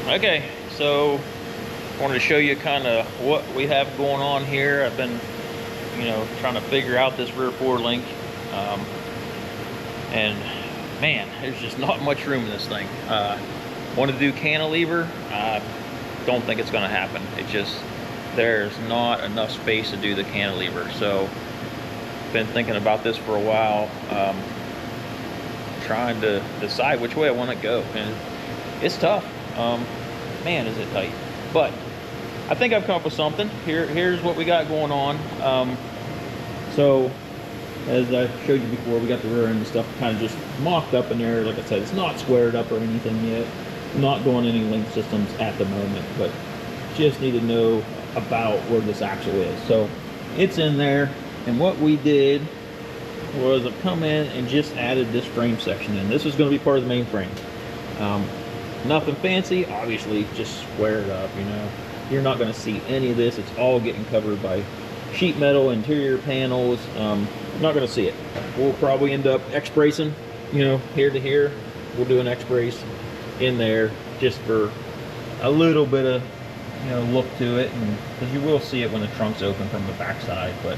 Okay, so I wanted to show you kind of what we have going on here. I've been, trying to figure out this rear fore link, and man, there's just not much room in this thing. Want to do cantilever? Don't think it's going to happen. There's not enough space to do the cantilever. So, been thinking about this for a while, trying to decide which way I want to go, and it's tough. Man, is it tight. But I think I've come up with something. Here's what we got going on. So as I showed you before, we got the rear end and stuff kind of just mocked up in there. Like I said, it's not squared up or anything yet. Not doing any link systems at the moment, but just need to know about where this axle is. So it's in there, and what we did was I've come in and just added this frame section in. This is going to be part of the main frame. Nothing fancy, obviously, just squared up. You're not going to see any of this. It's all getting covered by sheet metal, interior panels. Not going to see it. We'll probably end up X-bracing, here to here. We'll do an X-brace in there just for a little bit of, look to it, and because you will see it when the trunk's open from the back side, but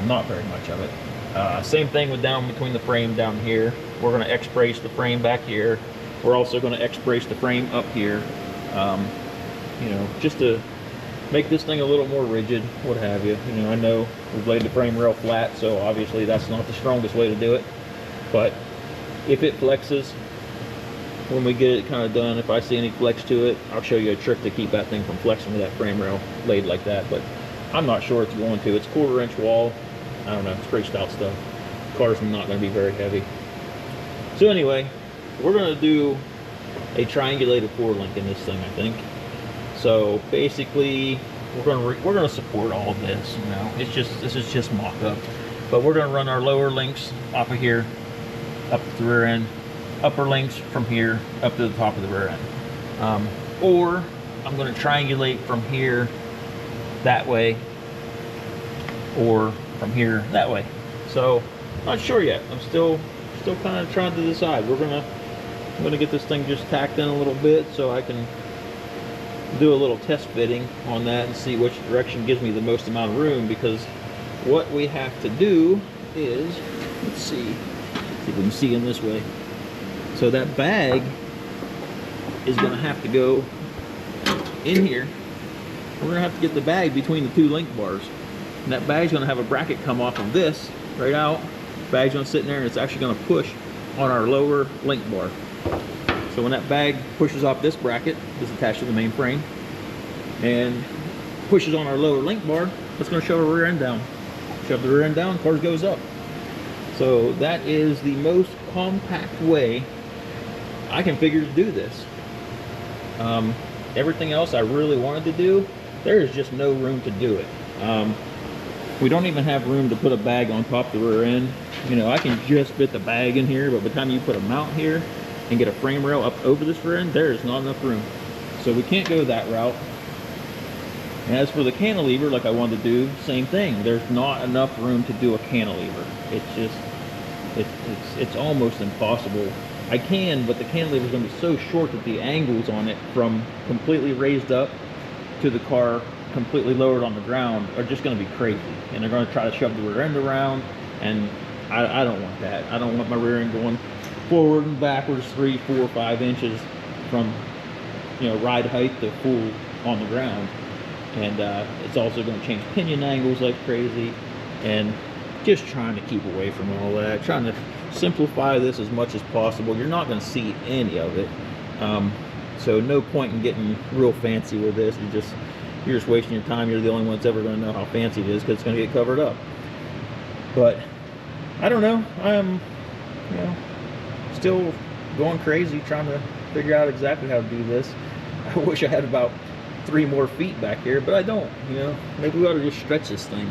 not very much of it. Same thing with down between the frame down here. We're going to X-brace the frame back here. We're also going to X-brace the frame up here, just to make this thing a little more rigid, what have you. I know we've laid the frame rail flat, so obviously that's not the strongest way to do it. But if it flexes, when we get it kind of done, if I see any flex to it, I'll show you a trick to keep that thing from flexing with that frame rail laid like that. But I'm not sure it's going to. It's 1/4 inch wall. I don't know, it's pretty stout stuff. The car's not going to be very heavy. So anyway, we're going to do a triangulated fore link in this thing, I think. So basically, we're going to support all of this. This is just mock-up, but we're going to run our lower links off of here up to the rear end, upper links from here up to the top of the rear end, or I'm going to triangulate from here that way, or from here that way. So not sure yet. I'm still kind of trying to decide. I'm gonna get this thing just tacked in a little bit so I can do a little test fitting on that and see which direction gives me the most amount of room, because what we have to do is, let's see if we can see in this way. So that bag is gonna have to go in here. We're gonna have to get the bag between the two link bars, and that bag's gonna have a bracket come off of this right out. Bag's gonna sit in there, and it's actually gonna push on our lower link bar. So when that bag pushes off this bracket, this is attached to the main frame, and pushes on our lower link bar, that's going to shove our rear end down. Shove the rear end down, cars goes up. So that is the most compact way I can figure to do this. Everything else I really wanted to do, there is just no room to do it. We don't even have room to put a bag on top of the rear end. I can just fit the bag in here, but by the time you put a mount here and get a frame rail up over this rear end, there is not enough room. So we can't go that route. And as for the cantilever, like I wanted to do, same thing. There's not enough room to do a cantilever. It's almost impossible. I can, but the cantilever is going to be so short that the angles on it from completely raised up to the car completely lowered on the ground are just going to be crazy. And they're going to try to shove the rear end around, and I don't want that. I don't want my rear end going forward and backwards 3, 4, 5 inches from ride height to full on the ground. And it's also going to change pinion angles like crazy, and just trying to keep away from all that, trying to simplify this as much as possible. You're not going to see any of it, so no point in getting real fancy with this. You're just wasting your time. You're the only one that's ever going to know how fancy it is, because it's going to get covered up. But I don't know. I'm still going crazy trying to figure out exactly how to do this. I wish I had about 3 more feet back here, but I don't. Maybe we ought to just stretch this thing.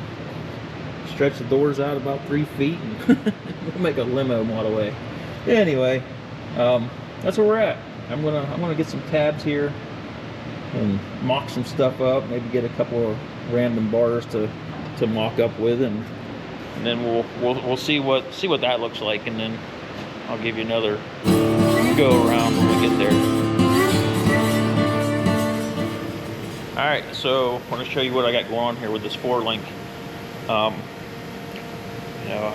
Stretch the doors out about 3 feet, and we'll make a limo Model A. Anyway, that's where we're at. I'm gonna get some tabs here and mock some stuff up. Maybe get a couple of random bars to mock up with, and then we'll see what that looks like, and then I'll give you another go around when we get there. Alright, so I want to show you what I got going on here with this 4-link. I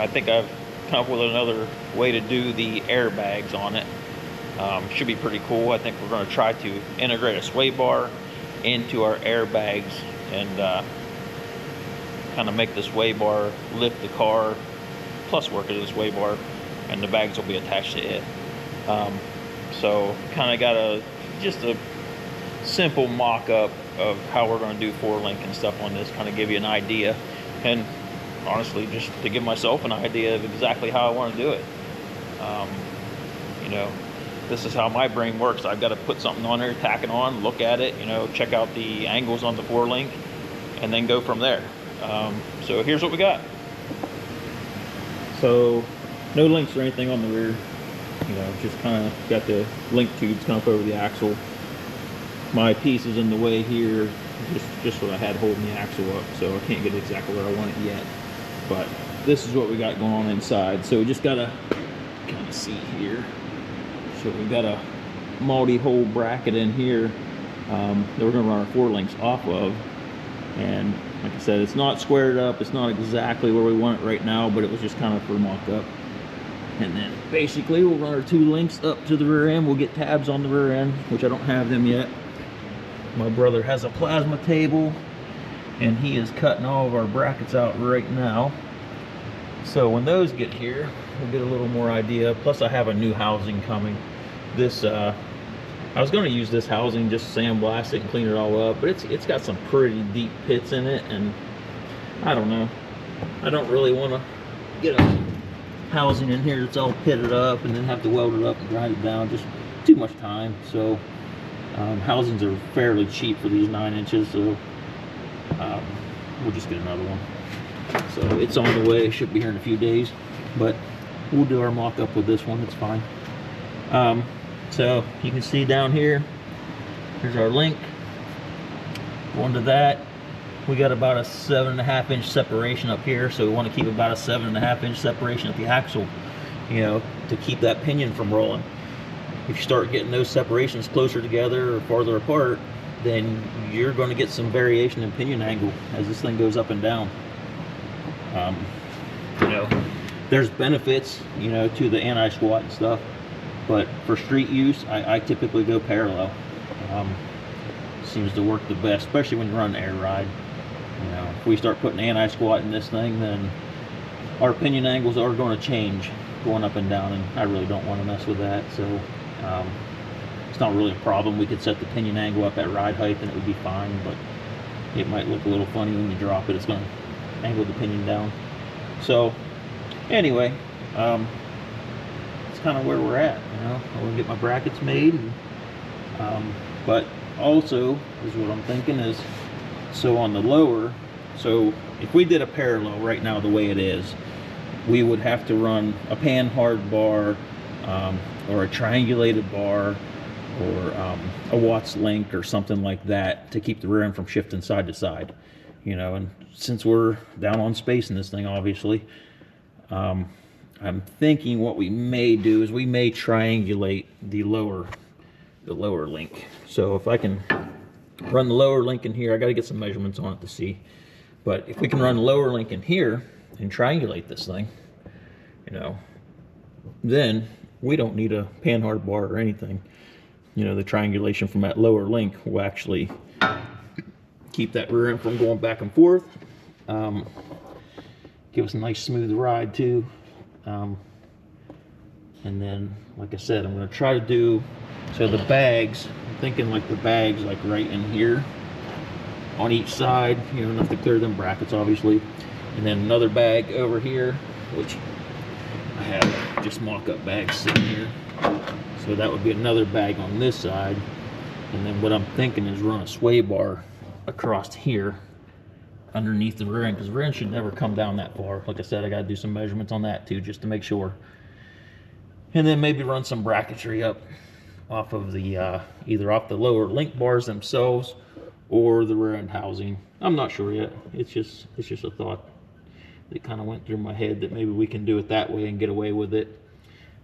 think I've come up with another way to do the airbags on it. Should be pretty cool. I think we're going to try to integrate a sway bar into our airbags and kind of make the sway bar lift the car, plus work as a sway bar, and the bags will be attached to it. So kind of got just a simple mock-up of how we're going to do 4-link and stuff on this, kind of give you an idea, and honestly just to give myself an idea of exactly how I want to do it. This is how my brain works. I've got to put something on there, tack it on, look at it, check out the angles on the 4-link, and then go from there. So here's what we got. So no links or anything on the rear, just kind of got the link tubes kind of over the axle. My piece is in the way here, just what I had holding the axle up, so I can't get exactly where I want it yet. But this is what we got going on inside. So we just gotta kind of see here. So we've got a multi-hole bracket in here that we're gonna run our 4-links off of. And like I said, it's not squared up, it's not exactly where we want it right now, but it was just kind of for mock-up. And then basically we'll run our 2 links up to the rear end. We'll get tabs on the rear end, which I don't have them yet. My brother has a plasma table and he is cutting all of our brackets out right now. So when those get here, we'll get a little more idea. Plus I have a new housing coming. This I was going to use this housing, just sandblast it and clean it all up, but it's got some pretty deep pits in it, and I don't know. I don't really want to get a housing in here that's all pitted up and then have to weld it up and grind it down. Just too much time. So housings are fairly cheap for these 9 inches, so we'll just get another one. So it's on the way, should be here in a few days, but we'll do our mock-up with this one, it's fine. So you can see down here, here's our link. Going to that, we got about a 7.5 inch separation up here, so we want to keep about a 7.5 inch separation at the axle, to keep that pinion from rolling. If you start getting those separations closer together or farther apart, then you're going to get some variation in pinion angle as this thing goes up and down. There's benefits, to the anti-squat and stuff, but for street use, I typically go parallel. Seems to work the best, especially when you run an air ride. If we start putting anti-squat in this thing, then our pinion angles are going to change going up and down, and I really don't want to mess with that. So it's not really a problem. We could set the pinion angle up at ride height and it would be fine, but it might look a little funny when you drop it. It's going to angle the pinion down. So anyway, it's kind of where we're at. I want to get my brackets made, and, but also is what I'm thinking is, so on the lower, so if we did a parallel right now the way it is, we would have to run a pan hard bar, or a triangulated bar, or a Watts link or something like that to keep the rear end from shifting side to side. And since we're down on space in this thing, obviously, I'm thinking what we may do is we may triangulate the lower link. So if I can run the lower link in here, I got to get some measurements on it to see, but if we can run the lower link in here and triangulate this thing, then we don't need a panhard bar or anything. The triangulation from that lower link will actually keep that rear end from going back and forth. Give us a nice smooth ride too. And then, like I said, I'm going to try to do, so the bags, I'm thinking like the bags like right in here on each side, enough to clear them brackets obviously. And then another bag over here, which I have just mock-up bags sitting here. So that would be another bag on this side. And then what I'm thinking is run a sway bar across here underneath the rear end, because the rear end should never come down that far. Like I said, I got to do some measurements on that too, just to make sure. And then maybe run some bracketry up off of the either off the lower link bars themselves or the rear end housing. I'm not sure yet. It's just a thought that kind of went through my head, that maybe we can do it that way and get away with it.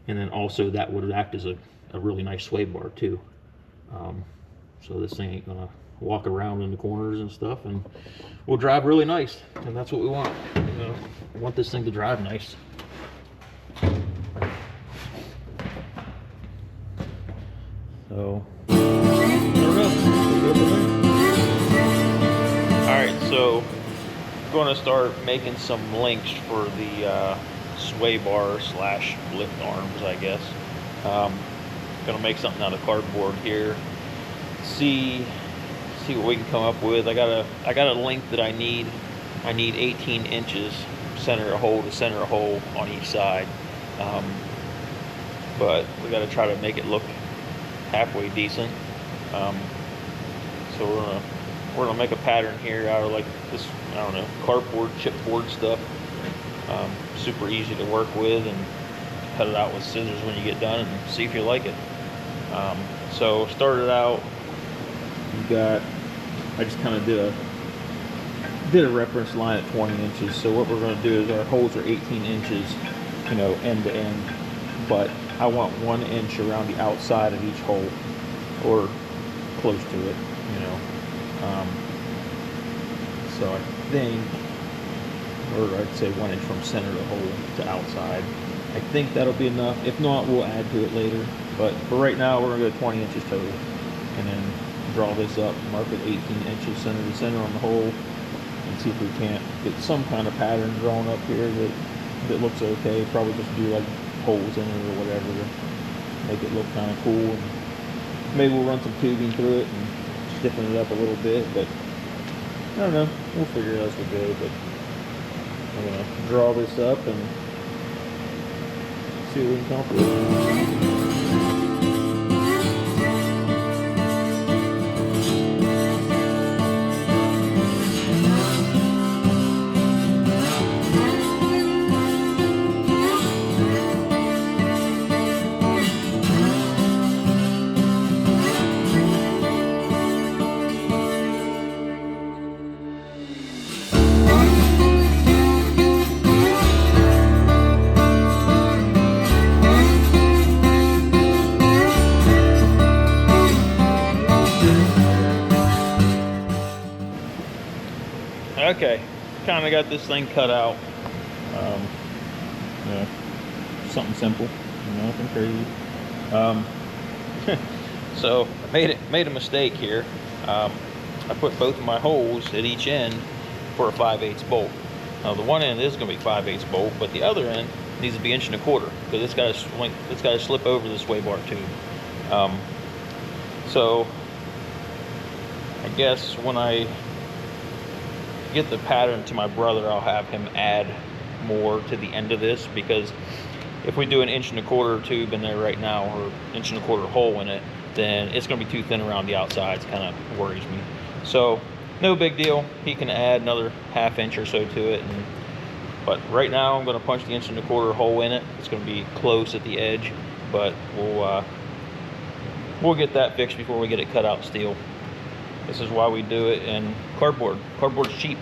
And then also that would act as a really nice sway bar too. So this thing ain't gonna walk around in the corners and stuff, and we'll drive really nice. And that's what we want. You know, we want this thing to drive nice. So, I don't know. Alright, so I'm going to start making some links for the sway bar slash lift arms, I guess. Gonna make something out of cardboard here. See what we can come up with. I got a length that I need. I need 18 inches center a hole to center a hole on each side. But we got to try to make it look halfway decent. So we're gonna make a pattern here out of like this, I don't know, cardboard, chipboard stuff. Super easy to work with, and cut it out with scissors when you get done and see if you like it. So started out, I just kind of did a reference line at 20 inches. So what we're going to do is our holes are 18 inches, you know, end to end, but I want 1 inch around the outside of each hole, or close to it, you know. So I think, or I'd say 1 inch from center of the hole to outside. I think that'll be enough. If not, we'll add to it later. But for right now, we're gonna go 20 inches total, and then draw this up, mark it 18 inches center to center on the hole, and see if we can't get some kind of pattern drawn up here that looks okay. Probably just do like holes in it or whatever to make it look kind of cool. And maybe we'll run some tubing through it and stiffen it up a little bit, but I don't know. We'll figure it out as we go. But I'm gonna draw this up and see what we can come up with. Okay, kind of got this thing cut out. Yeah, something simple, nothing crazy. So I made a mistake here. I put both of my holes at each end for a 5/8 bolt. Now the one end is going to be 5/8 bolt, but the other end needs to be 1 1/4 because it's got to swing. It's got to slip over the sway bar tube. So I guess when I get the pattern to my brother, I'll have him add more to the end of this, because if we do an 1 1/4 tube in there right now, or 1 1/4 hole in it, then it's going to be too thin around the outsides. Kind of worries me. So no big deal, he can add another 1/2 inch or so to it. But right now I'm going to punch the 1 1/4 hole in it. It's going to be close at the edge, but we'll get that fixed before we get it cut out steel. This is why we do it in cardboard. Cardboard's cheap.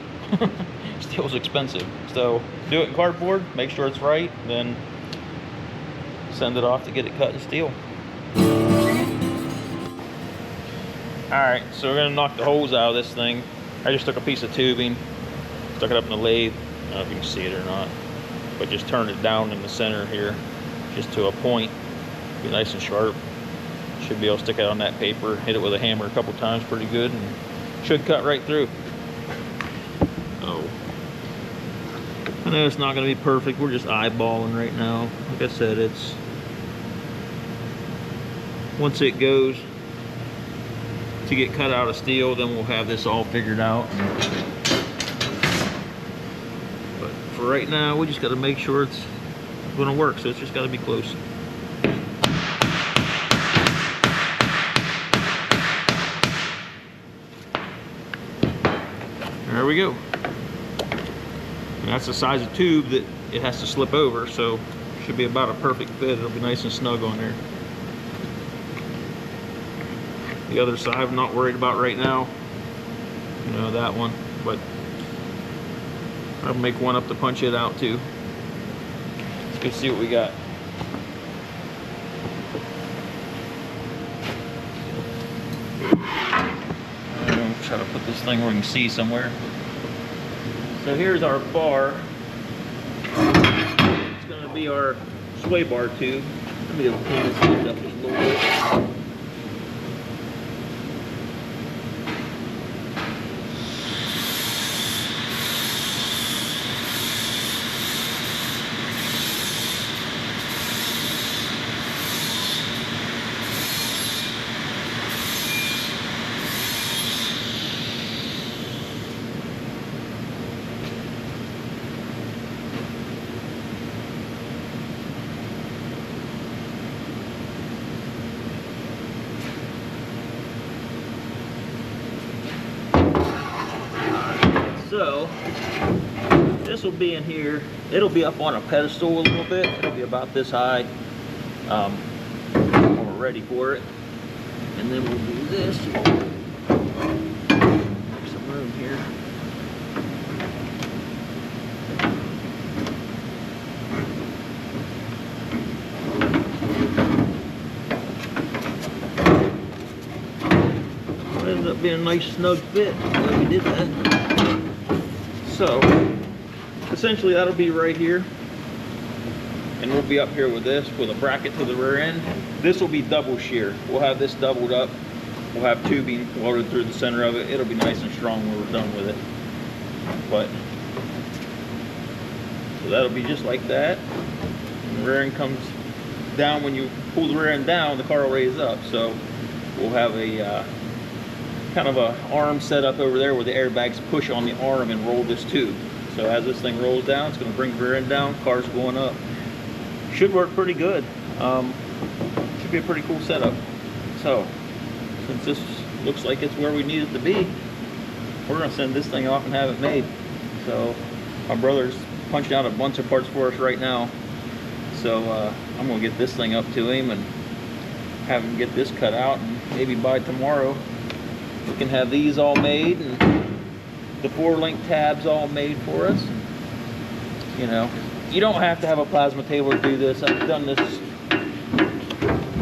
Steel's expensive. So do it in cardboard, make sure it's right, then send it off to get it cut in steel. Alright, so we're going to knock the holes out of this thing. I just took a piece of tubing, stuck it up in the lathe. I don't know if you can see it or not, but just turned it down in the center here, just to a point. Be nice and sharp. Should be able to stick it on that paper, hit it with a hammer a couple times pretty good, and should cut right through. Oh, I know it's not going to be perfect. We're just eyeballing right now. Like I said, it's once it goes to get cut out of steel, then we'll have this all figured out. But for right now, we just got to make sure it's going to work. So it's just got to be close. There we go. And that's the size of tube that it has to slip over, so should be about a perfect fit. It'll be nice and snug on there. The other side I'm not worried about right now. You know, that one, but I'll make one up to punch it out too. Let's go see what we got. try to put this thing where we can see somewhere. So here's our bar. It's going to be our sway bar tube. Let me clean this thing up just a little bit. So this will be in here. It'll be up on a pedestal a little bit. It'll be about this high when we're ready for it. And then we'll do this. Make some room here. It ended up being a nice snug fit when we did that. So, essentially that'll be right here, and we'll be up here with this, with a bracket to the rear end. This will be double shear. We'll have this doubled up. We'll have tubing loaded through the center of it. It'll be nice and strong when we're done with it. But, so that'll be just like that. And the rear end comes down. When you pull the rear end down, the car will raise up. So, we'll have a kind of a arm set up over there where the airbags push on the arm and roll this tube. So as this thing rolls down, it's going to bring the rear end down, car's going up. Should work pretty good. Should be a pretty cool setup. So since this looks like it's where we need it to be, we're going to send this thing off and have it made. So my brother's punching out a bunch of parts for us right now. So I'm going to get this thing up to him and have him get this cut out, and maybe by tomorrow we can have these all made and the 4-link tabs all made for us. You know, you don't have to have a plasma table to do this. I've done this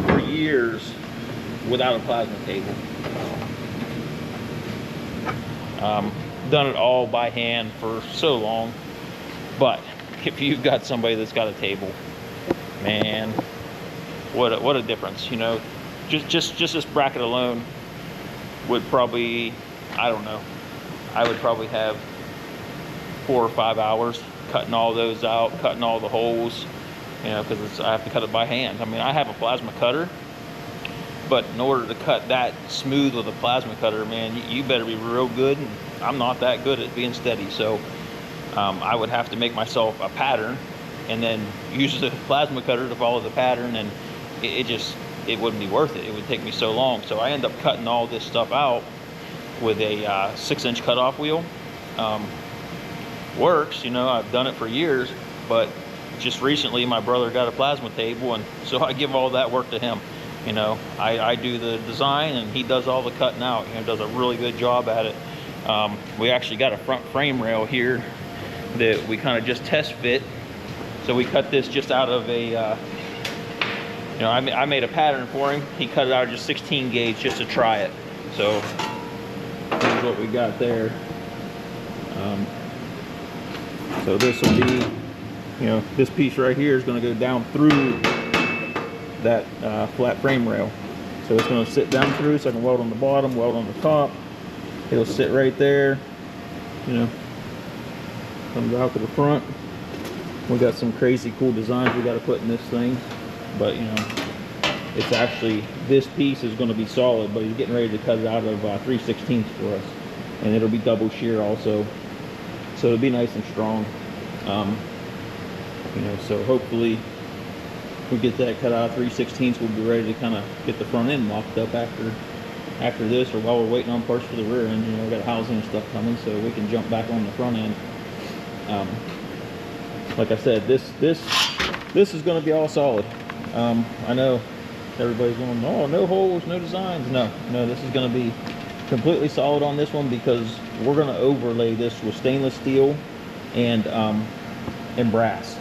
for years without a plasma table. Done it all by hand for so long. But if you've got somebody that's got a table, man, what a difference. You know, just this bracket alone would probably, I don't know, I would probably have 4 or 5 hours cutting all those out, cutting all the holes, you know, because I have to cut it by hand. I mean, I have a plasma cutter, but in order to cut that smooth with a plasma cutter, man, you better be real good, and I'm not that good at being steady. So I would have to make myself a pattern and then use the plasma cutter to follow the pattern, and it wouldn't be worth it. It would take me so long. So I end up cutting all this stuff out with a 6-inch cutoff wheel. Works, you know, I've done it for years, but just recently my brother got a plasma table, and so I give all that work to him. You know, I do the design and he does all the cutting out. You know, does a really good job at it. We actually got a front frame rail here that we kind of just test fit. So we cut this just out of a you know, I made a pattern for him. He cut it out of just 16 gauge just to try it. So here's what we got there. So this will be, you know, this piece right here is going to go down through that flat frame rail. So it's going to sit down through, so I can weld on the bottom, weld on the top. It'll sit right there, you know, comes out to the front. We got some crazy cool designs we got to put in this thing. But you know, it's actually, this piece is going to be solid, but he's getting ready to cut it out of 3/16 for us, and it'll be double shear also, so it'll be nice and strong. You know, so hopefully we get that cut out of 3/16, we'll be ready to kind of get the front end locked up after this, or while we're waiting on parts for the rear end. You know, we got housing and stuff coming, so we can jump back on the front end. Like I said, this is going to be all solid. I know everybody's going, oh, no holes, no designs. No, this is going to be completely solid on this one, because we're going to overlay this with stainless steel and brass.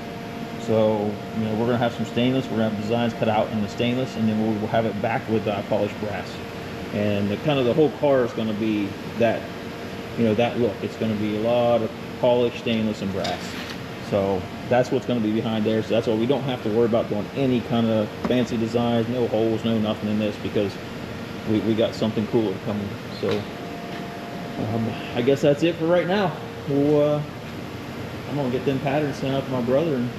So, you know, we're going to have some stainless, we're going to have designs cut out in the stainless, and then we'll have it back with polished brass. And the whole car is going to be that, that look. It's going to be a lot of polished stainless and brass. So that's what's going to be behind there. So that's why we don't have to worry about doing any kind of fancy designs, no holes, no nothing in this, because we got something cooler coming. So I guess that's it for right now. I'm gonna get them patterns sent out to my brother, and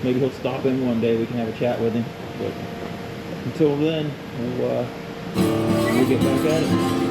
maybe he'll stop in one day. We can have a chat with him. But until then, we'll get back at it.